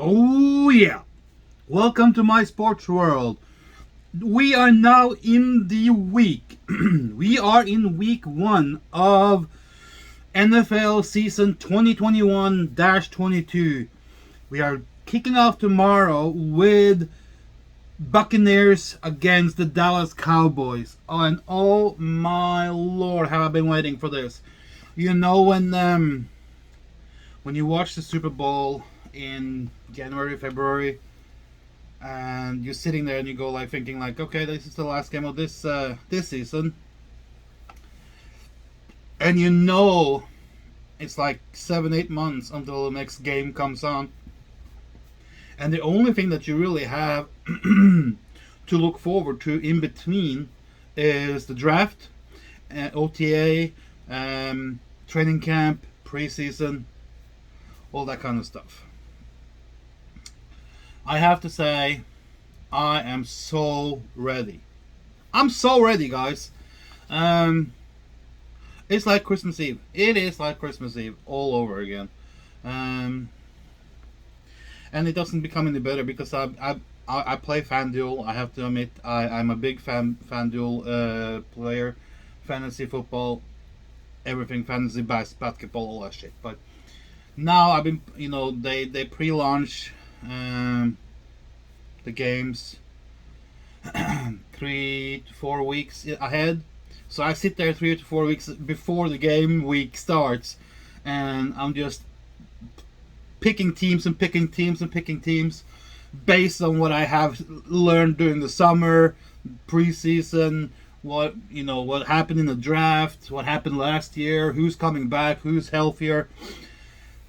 Oh, yeah. Welcome to my sports world. We are now in the week. We are in week 1 of NFL season 2021 22. We are kicking off tomorrow with Buccaneers against the Dallas Cowboys. Oh, and oh my lord, have I been waiting for this. You know, when you watch the Super Bowl in January, February, and you're sitting there and you go like thinking like, okay, this is the last game of this season, and you know it's like 7-8 months until the next game comes on, and the only thing that you really have to look forward to in between is the draft, OTA, training camp, preseason, all that kind of stuff. I have to say, I am so ready. I'm so ready, guys. It's like Christmas Eve. It is like Christmas Eve all over again. And it doesn't become any better because I play FanDuel. I have to admit, I'm a big FanDuel player. Fantasy football, everything fantasy, basketball, all that shit. But now I've been, they pre-launch the games 3 to 4 weeks ahead. So I sit there 3 to 4 weeks before the game week starts, and I'm just picking teams based on what I have learned during the summer, preseason, what happened in the draft, what happened last year, who's coming back, who's healthier.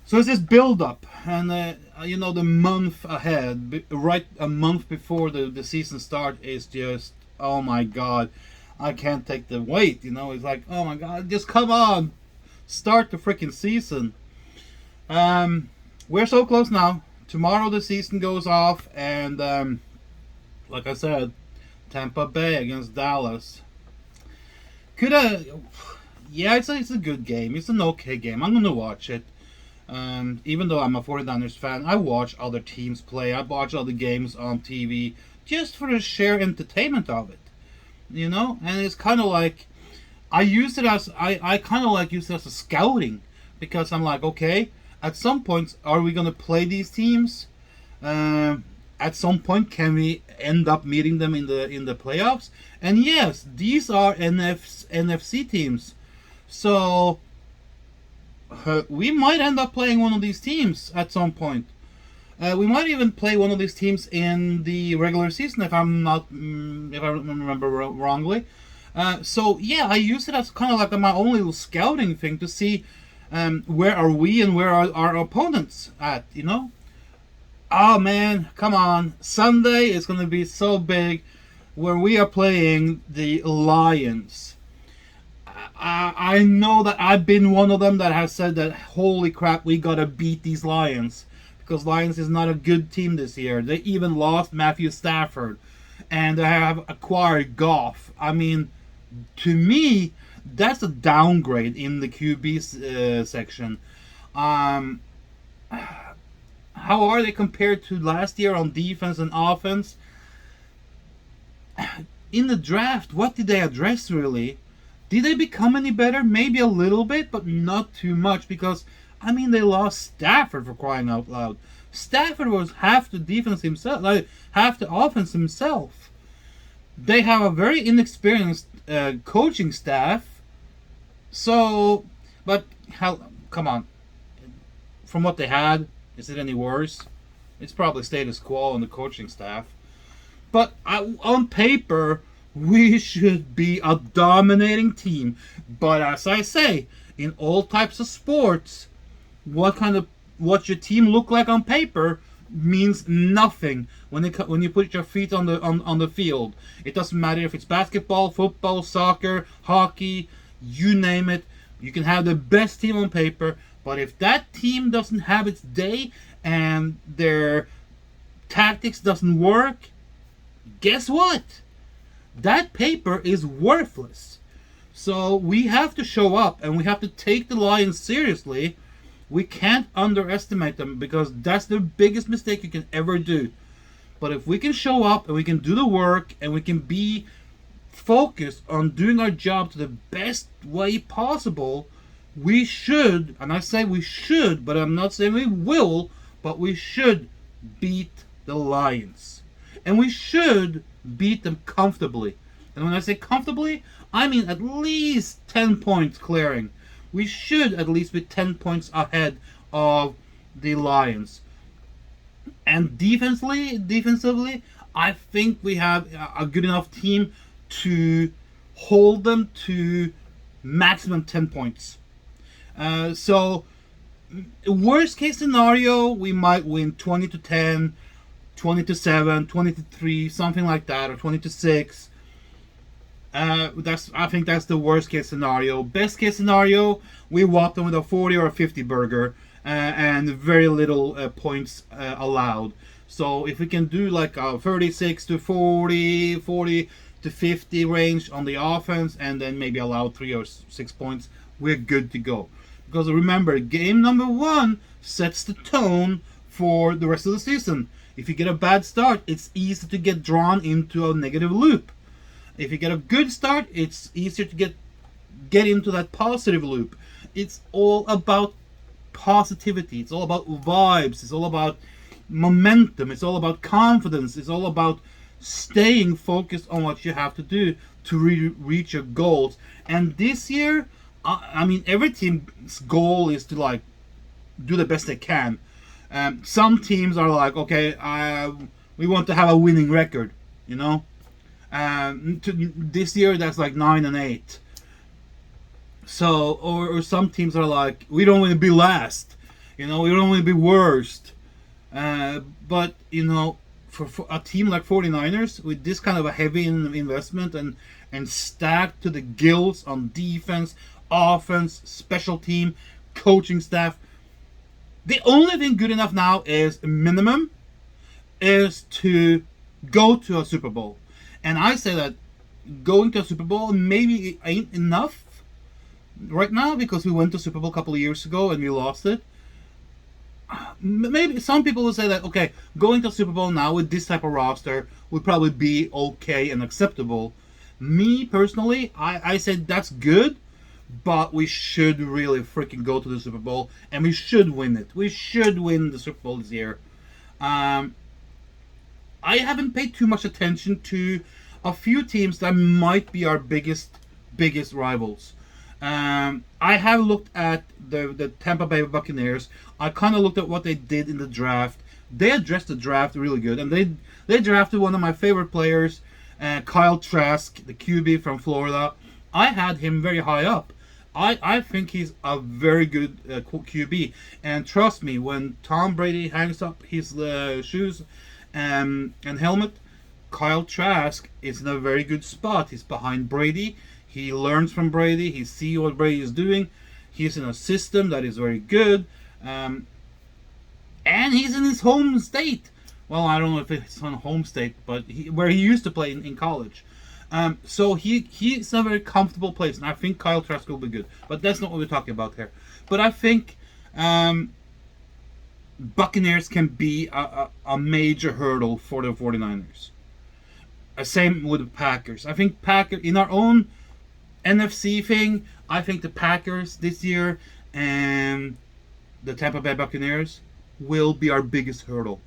So it's this build up, and the month ahead, right a month before the season start, is just, oh my god, I can't take the wait. It's like, oh my god, just come on, start the freaking season. We're so close now. Tomorrow the season goes off, and like I said, Tampa Bay against Dallas. Yeah, it's a good game. It's an okay game. I'm gonna watch it. Even though I'm a 49ers fan, I watch other teams play. I watch other games on TV just for the sheer entertainment of it. And it's kind of like I kind of like use it as a scouting, because I'm like, okay, at some point, are we gonna play these teams? At some point, can we end up meeting them in the playoffs? And yes, these are NFC teams, so we might end up playing one of these teams at some point. We might even play one of these teams in the regular season, if I remember wrongly. So yeah, I use it as kind of like my own little scouting thing to see where are we and where are our opponents at. Oh man, come on! Sunday is going to be so big, where we are playing the Lions. I know that I've been one of them that has said that, holy crap, we gotta beat these Lions, because Lions is not a good team this year. They even lost Matthew Stafford, and they have acquired Goff. I mean, to me, that's a downgrade in the QB section. How are they compared to last year on defense and offense? In the draft, what did they address really? Did they become any better? Maybe a little bit, but not too much, because, they lost Stafford, for crying out loud. Stafford was half the defense himself, like half the offense himself. They have a very inexperienced coaching staff. So, but come on. From what they had, is it any worse? It's probably status quo on the coaching staff. But on paper, we should be a dominating team. But as I say, in all types of sports, what your team look like on paper means nothing when you put your feet on the field. It doesn't matter if it's basketball, football, soccer, hockey, you name it. You can have the best team on paper, but if that team doesn't have its day and their tactics doesn't work, guess what? That paper is worthless. So we have to show up, and we have to take the Lions seriously, We can't underestimate them because that's the biggest mistake you can ever do. But if we can show up and we can do the work and we can be focused on doing our job to the best way possible, we should, and I say we should, but I'm not saying we will, but we should beat the Lions. And we should beat them comfortably. And when I say comfortably, I mean at least 10 points clearing. We should at least be 10 points ahead of the Lions. And defensively, I think we have a good enough team to hold them to maximum 10 points. So, worst case scenario, we might win 20-10, 20-7, 20-3, something like that, or 20-6. I think that's the worst case scenario. Best case scenario, we walk them with a 40 or a 50 burger, and very little points allowed. So if we can do like a 36-40, 40-50 range on the offense, and then maybe allow 3 or 6 points, we're good to go. Because remember, game number 1 sets the tone for the rest of the season. If you get a bad start, it's easy to get drawn into a negative loop. If you get a good start, it's easier to get into that positive loop. It's all about positivity. It's all about vibes. It's all about momentum. It's all about confidence. It's all about staying focused on what you have to do to reach your goals. And this year, I mean, every team's goal is to like do the best they can. Some teams are like, okay, we want to have a winning record, you know. This year that's like 9-8. So, or some teams are like, we don't want to be last, you know, we don't want to be worst. But you know, for a team like 49ers with this kind of a heavy investment and stacked to the gills on defense, offense, special team, coaching staff, the only thing good enough now is minimum is to go to a Super Bowl. And I say that going to a Super Bowl maybe it ain't enough right now because we went to Super Bowl a couple of years ago and we lost it. Maybe some people will say that, okay, going to Super Bowl now with this type of roster would probably be okay and acceptable. Me personally, I said that's good, but we should really freaking go to the Super Bowl and we should win it. We should win the Super Bowl this year. I haven't paid too much attention to a few teams that might be our biggest rivals. I have looked at the Tampa Bay Buccaneers. I kind of looked at what they did in the draft. They addressed the draft really good, and they drafted one of my favorite players, Kyle Trask, the QB from Florida. I had him very high up. I think he's a very good QB, and trust me, when Tom Brady hangs up his shoes and helmet, Kyle Trask is in a very good spot. He's behind Brady. He learns from Brady. He sees what Brady is doing. He's in a system that is very good. And he's in his home state. Well, I don't know if it's on home state, but where he used to play in college. So he's in a very comfortable place. And I think Kyle Trask will be good. But that's not what we're talking about here. But I think Buccaneers can be a major hurdle for the 49ers. Same with the Packers. I think Packers, in our own NFC thing, I think the Packers this year and the Tampa Bay Buccaneers will be our biggest hurdle.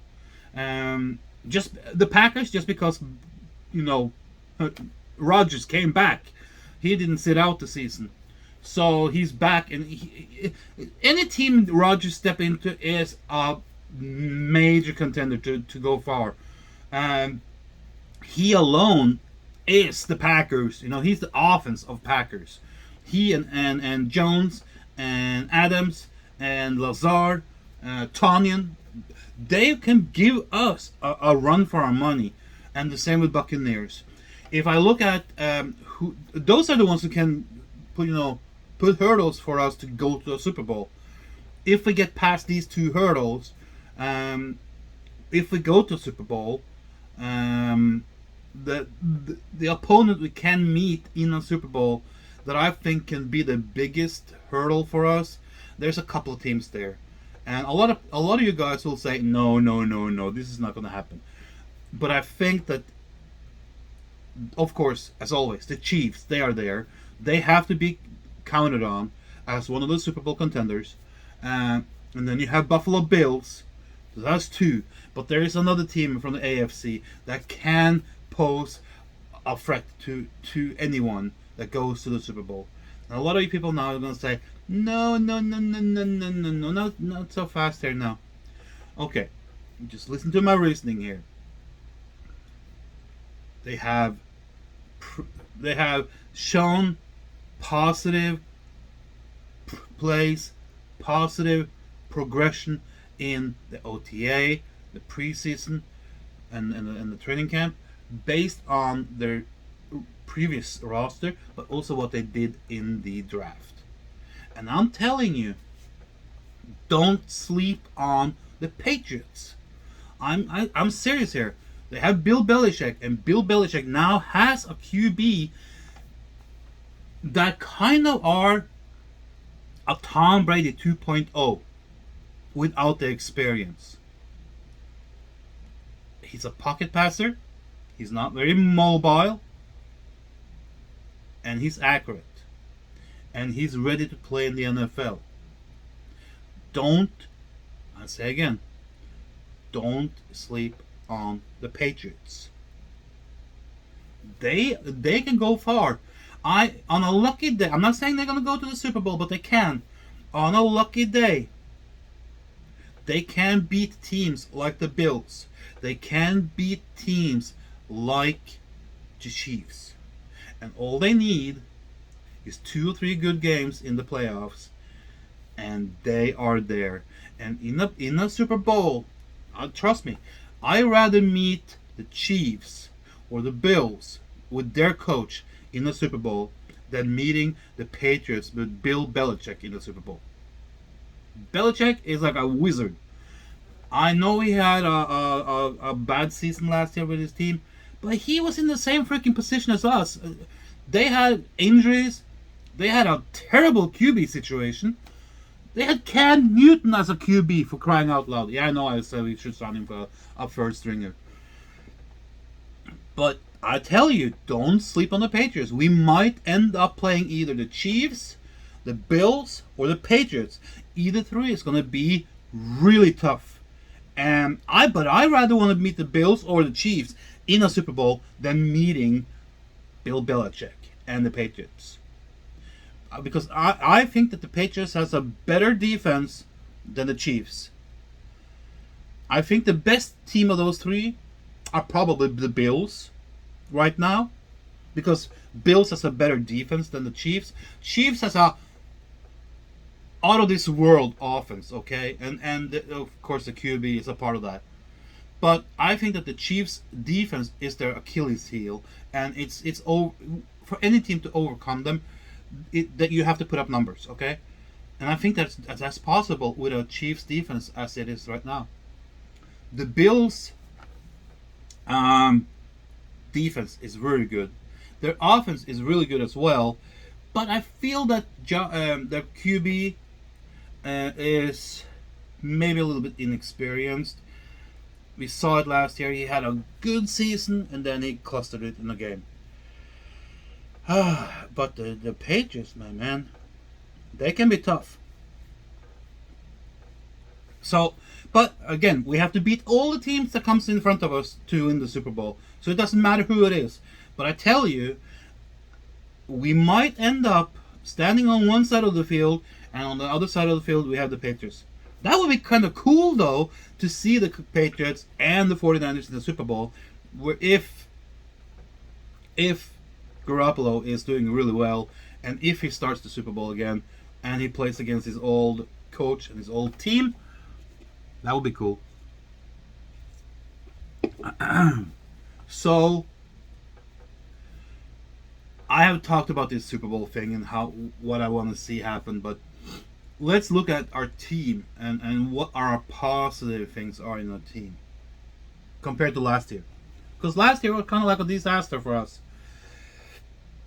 Just the Packers, just because, you know, Rodgers came back. He didn't sit out the season. So he's back, and any team Rodgers step into is a major contender to go far. He alone is the Packers. You know, he's the offense of Packers. He and Jones and Adams and Lazard, Tonyan, they can give us a run for our money. And the same with Buccaneers. If I look at who, those are the ones who can put hurdles for us to go to a Super Bowl. If we get past these two hurdles, if we go to a Super Bowl, the opponent we can meet in a Super Bowl that I think can be the biggest hurdle for us, there's a couple of teams there, and a lot of you guys will say no, no, no, no, this is not going to happen. But I think that, of course, as always, the Chiefs, they are there. They have to be counted on as one of the Super Bowl contenders. And then you have Buffalo Bills. That's two. But there is another team from the AFC that can pose a threat to anyone that goes to the Super Bowl. And a lot of you people now are going to say, no, no, no, no, no, no, no, no, not so fast here now. Okay, just listen to my reasoning here. They have shown positive plays, positive progression in the OTA, the preseason, and the training camp, based on their previous roster, but also what they did in the draft. And I'm telling you, don't sleep on the Patriots. I'm serious here. They have Bill Belichick, and Bill Belichick now has a QB that kind of are a Tom Brady 2.0 without the experience. He's a pocket passer. He's not very mobile. And he's accurate. And he's ready to play in the NFL. I say again, don't sleep on the Patriots. They can go far. On a lucky day, I'm not saying they're going to go to the Super Bowl, but they can. On a lucky day, they can beat teams like the Bills. They can beat teams like the Chiefs. And all they need is 2 or 3 good games in the playoffs, and they are there. And in a Super Bowl, trust me, I'd rather meet the Chiefs or the Bills with their coach in the Super Bowl than meeting the Patriots with Bill Belichick in the Super Bowl. Belichick is like a wizard. I know he had a bad season last year with his team, but he was in the same freaking position as us. They had injuries. They had a terrible QB situation. They had Cam Newton as a QB, for crying out loud. Yeah, I know I said we should sign him for a first stringer. But I tell you, don't sleep on the Patriots. We might end up playing either the Chiefs, the Bills, or the Patriots. Either three is going to be really tough. And I rather want to meet the Bills or the Chiefs in a Super Bowl than meeting Bill Belichick and the Patriots. Because I think that the Patriots has a better defense than the Chiefs. I think the best team of those three are probably the Bills right now, because Bills has a better defense than the Chiefs. Chiefs has a out of this world offense, okay, and of course the QB is a part of that. But I think that the Chiefs' defense is their Achilles heel, and it's over, for any team to overcome them, that you have to put up numbers, okay? And I think that's possible with a Chiefs defense as it is right now. The Bills' defense is very good. Their offense is really good as well, but I feel that their QB is maybe a little bit inexperienced. We saw it last year. He had a good season, and then he clustered it in the game. But the Patriots, my man, they can be tough. So, but again, we have to beat all the teams that comes in front of us to win the Super Bowl. So it doesn't matter who it is. But I tell you, we might end up standing on one side of the field, and on the other side of the field we have the Patriots. That would be kind of cool, though, to see the Patriots and the 49ers in the Super Bowl, where if Garoppolo is doing really well, and if he starts the Super Bowl again, and he plays against his old coach and his old team, that would be cool. So, I have talked about this Super Bowl thing and what I want to see happen, but let's look at our team and what our positive things are in our team compared to last year. Because last year was kind of like a disaster for us.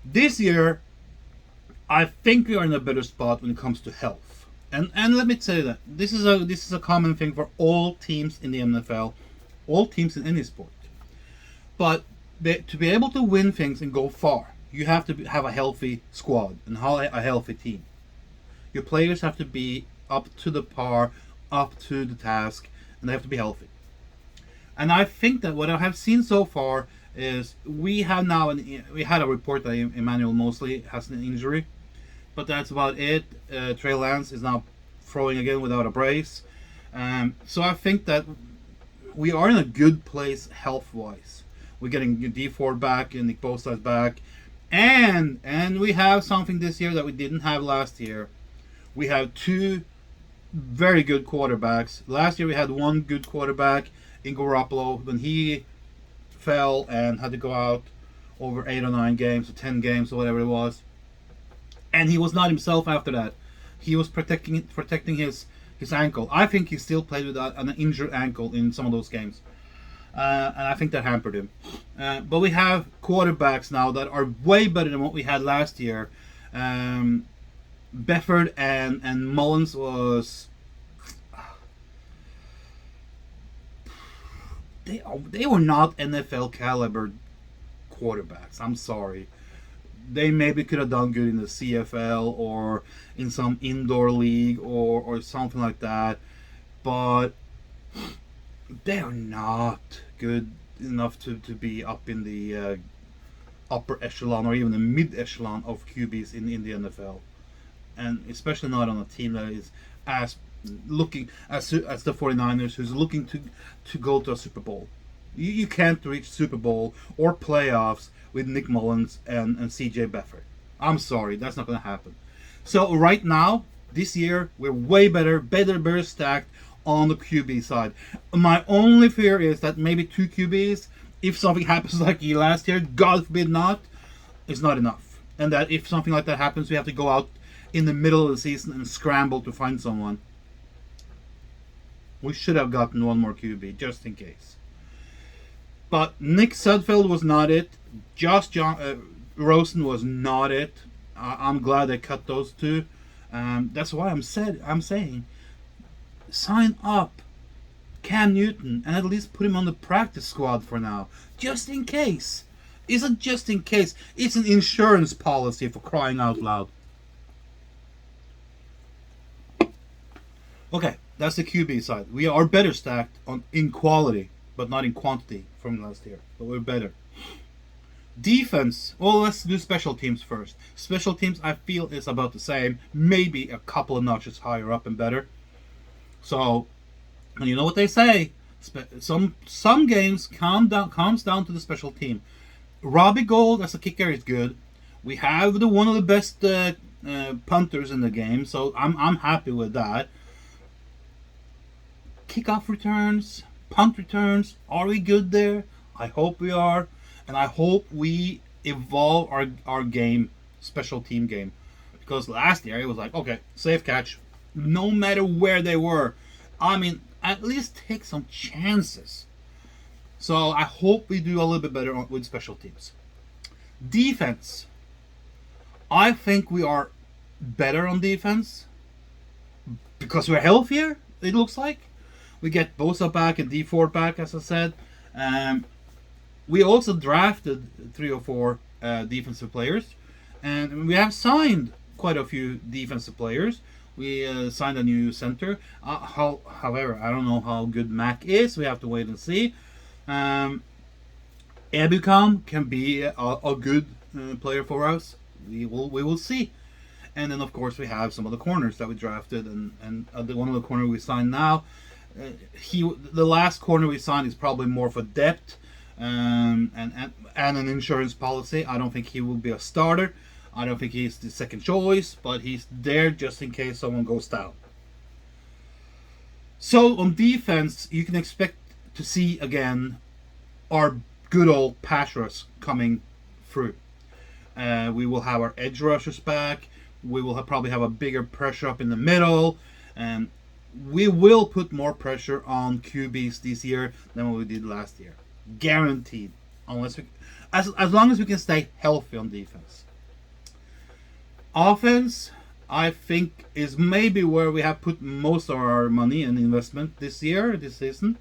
This year, I think we are in a better spot when it comes to health. And let me tell you that this is a common thing for all teams in the NFL, all teams in any sport. But to be able to win things and go far, you have to have a healthy squad and a healthy team. Your players have to be up to the par, up to the task, and they have to be healthy. And I think that what I have seen so far is we have now we had a report that Emmanuel Mosley has an injury, but that's about it. Trey Lance is now throwing again without a brace. So I think that we are in a good place health wise. We're getting D Ford back and Nick Bosa's back, and we have something this year that we didn't have last year. We have two very good quarterbacks. Last year we had one good quarterback in Garoppolo when he fell and had to go out over 8 or 9 games or 10 games or whatever it was, and he was not himself after that. He was protecting his ankle. I think he still played with an injured ankle in some of those games, and I think that hampered him. But we have quarterbacks now that are way better than what we had last year. Befford and Mullins was they were not NFL caliber quarterbacks. I'm sorry. They maybe could have done good in the CFL or in some indoor league or something like that, but they are not good enough to be up in the upper echelon or even the mid echelon of QBs in the NFL, and especially not on a team that is as looking as the 49ers, who's looking to go to a Super Bowl. You can't reach Super Bowl or playoffs with Nick Mullins and CJ Beathard. I'm sorry, that's not going to happen. So right now, this year, we're way better stacked on the QB side. My only fear is that maybe 2 QBs, if something happens like last year, God forbid not, is not enough. And that if something like that happens, we have to go out in the middle of the season and scramble to find someone. We should have gotten one more QB, just in case. But Nick Sudfeld was not it. Josh Rosen was not it. I'm glad they cut those two. That's why I'm saying, sign up Cam Newton and at least put him on the practice squad for now, just in case. Isn't just in case. It's an insurance policy, for crying out loud. Okay, that's the QB side. We are better stacked in quality, but not in quantity from last year. But we're better. Defense. Well, let's do special teams first. Special teams, I feel, is about the same. Maybe a couple of notches higher up and better. So, and you know what they say. Some games comes down to the special team. Robbie Gould as a kicker is good. We have one of the best punters in the game, so I'm happy with that. Kickoff returns, punt returns, are we good there? I hope we are, and I hope we evolve our game, special team game, because last year it was like, okay, safe catch, no matter where they were. I mean, at least take some chances. So I hope we do a little bit better with special teams. Defense. I think we are better on defense because we're healthier, it looks like. We get Bosa back and D Ford back, as I said. We also drafted 3 or 4 defensive players, and we have signed quite a few defensive players. We signed a new center. However, I don't know how good Mac is. We have to wait and see. Ebukam can be a good player for us. We will see. And then, of course, we have some of the corners that we drafted, and one of the corners we signed now. The last corner we signed is probably more for depth and an insurance policy. I don't think he will be a starter. I don't think he's the second choice, but he's there just in case someone goes down. So on defense, you can expect to see again our good old pass rush coming through. We will have our edge rushers back. We will probably have a bigger pressure up in the middle, and we will put more pressure on QBs this year than what we did last year. Guaranteed. As long as we can stay healthy on defense. Offense, I think is maybe where we have put most of our money and investment this year, this season.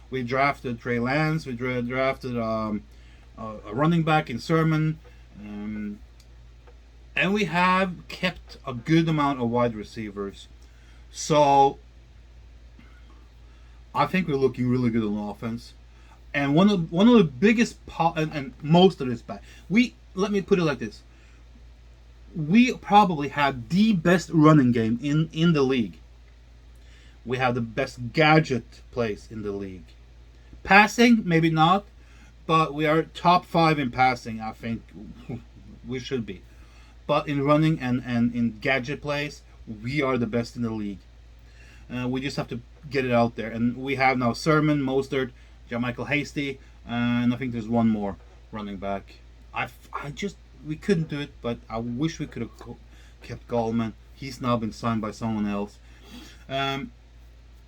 We drafted Trey Lance. We drafted a running back in Sermon. Um, and we have kept a good amount of wide receivers. So I think we're looking really good on offense. And one of the biggest and most of this back. We let me put it like this: we probably have the best running game in the league. We have the best gadget plays in the league. Passing, maybe not, but we are top 5 in passing. I think we should be. But in running and in gadget plays, we are the best in the league. We just have to get it out there. And we have now Sermon, Mostert, Michael Hasty, and I think there's one more running back. I just we couldn't do it, but I wish we could have kept Gallman. He's now been signed by someone else. Um,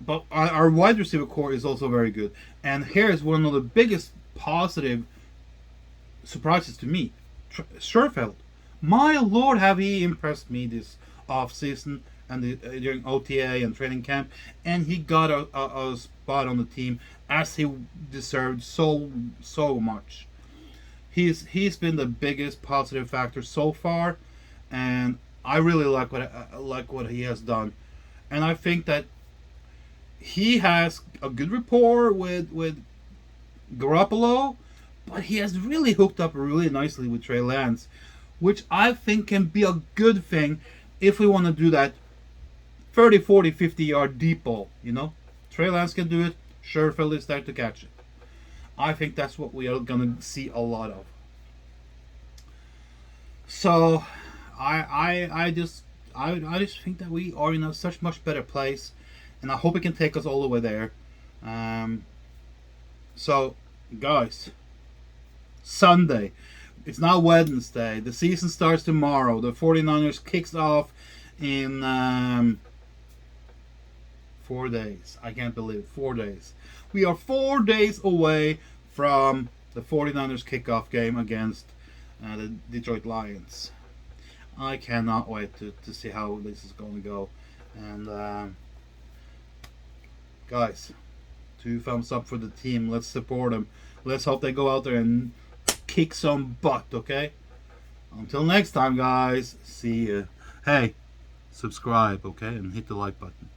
but our wide receiver core is also very good. And here is one of the biggest positive surprises to me. Scherfeld. My lord, have he impressed me this off season and during OTA and training camp. And he got a spot on the team as he deserved so much. He's been the biggest positive factor so far, and I really like what he has done. And I think that he has a good rapport with Garoppolo, but he has really hooked up really nicely with Trey Lance, which I think can be a good thing if we want to do that 30, 40, 50-yard deep ball, Trey Lance can do it. Scherfeld is there to catch it. I think that's what we are going to see a lot of. So, I just think that we are in a such much better place, and I hope it can take us all the way there. So, guys, Sunday. It's now Wednesday. The season starts tomorrow. The 49ers kicks off in 4 days. I can't believe it. 4 days. We are 4 days away from the 49ers kickoff game against the Detroit Lions. I cannot wait to see how this is going to go. And guys, 2 thumbs up for the team. Let's support them. Let's hope they go out there and kick some butt, okay? Until next time, guys. See ya. Hey, subscribe, okay? And hit the like button.